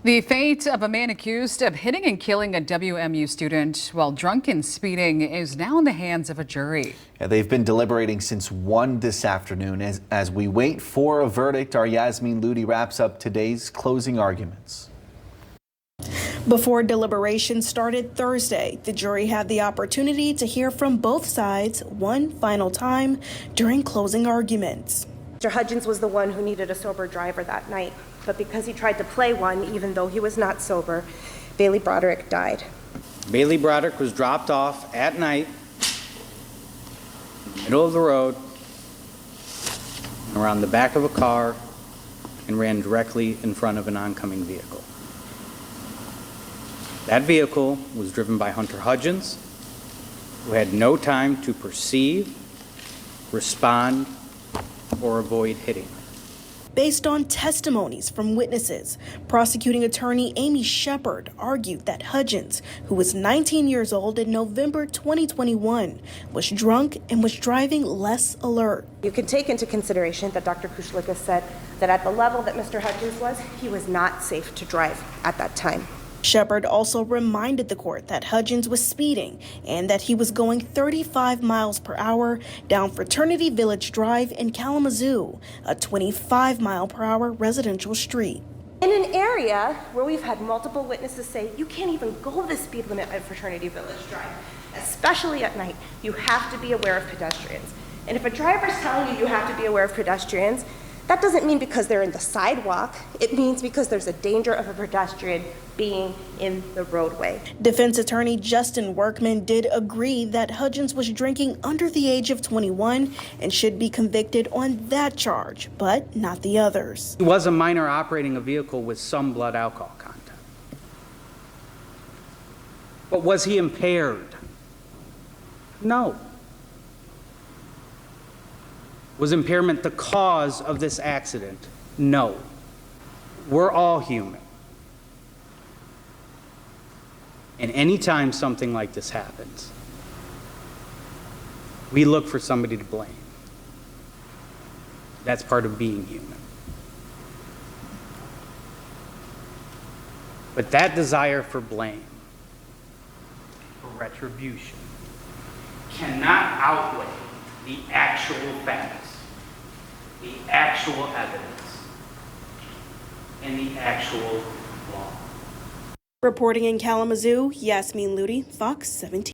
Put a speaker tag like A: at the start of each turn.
A: The fate of a man accused of hitting and killing a WMU student while drunk and speeding is now in the hands of a jury.
B: Yeah, they've been deliberating since 1 this afternoon. As we wait for a verdict, our Yasmin Ludi wraps up today's closing arguments.
C: Before deliberations started Thursday, the jury had the opportunity to hear from both sides one final time during closing arguments.
D: Mr. Hudgens was the one who needed a sober driver that night, but because he tried to play one, even though he was not sober, Bailey Broderick died.
E: Bailey Broderick was dropped off at night, middle of the road, around the back of a car, and ran directly in front of an oncoming vehicle. That vehicle was driven by Hunter Hudgens, who had no time to perceive, respond, or avoid hitting.
C: Based on testimonies from witnesses, prosecuting attorney Amy Shepard argued that Hudgens, who was 19 years old in November 2021, was drunk and was driving less alert.
D: You can take into consideration that Dr. Kushlikas said that at the level that Mr. Hudgens was, he was not safe to drive at that time.
C: Shepard also reminded the court that Hudgens was speeding and that he was going 35 miles per hour down Fraternity Village Drive in Kalamazoo, a 25-mile-per-hour residential street.
D: In an area where we've had multiple witnesses say you can't even go the speed limit at Fraternity Village Drive, especially at night, you have to be aware of pedestrians. And if a driver's telling you you have to be aware of pedestrians, that doesn't mean because they're in the sidewalk. It means because there's a danger of a pedestrian being in the roadway.
C: Defense attorney Justin Workman did agree that Hudgens was drinking under the age of 21 and should be convicted on that charge, but not the others.
E: He was a minor operating a vehicle with some blood alcohol content. But was he impaired? No. Was impairment the cause of this accident? No. We're all human. And anytime something like this happens, we look for somebody to blame. That's part of being human. But that desire for blame, for retribution, cannot outweigh the actual facts, the actual evidence, and the actual law.
C: Reporting in Kalamazoo, Yasmin Ludi, Fox 17.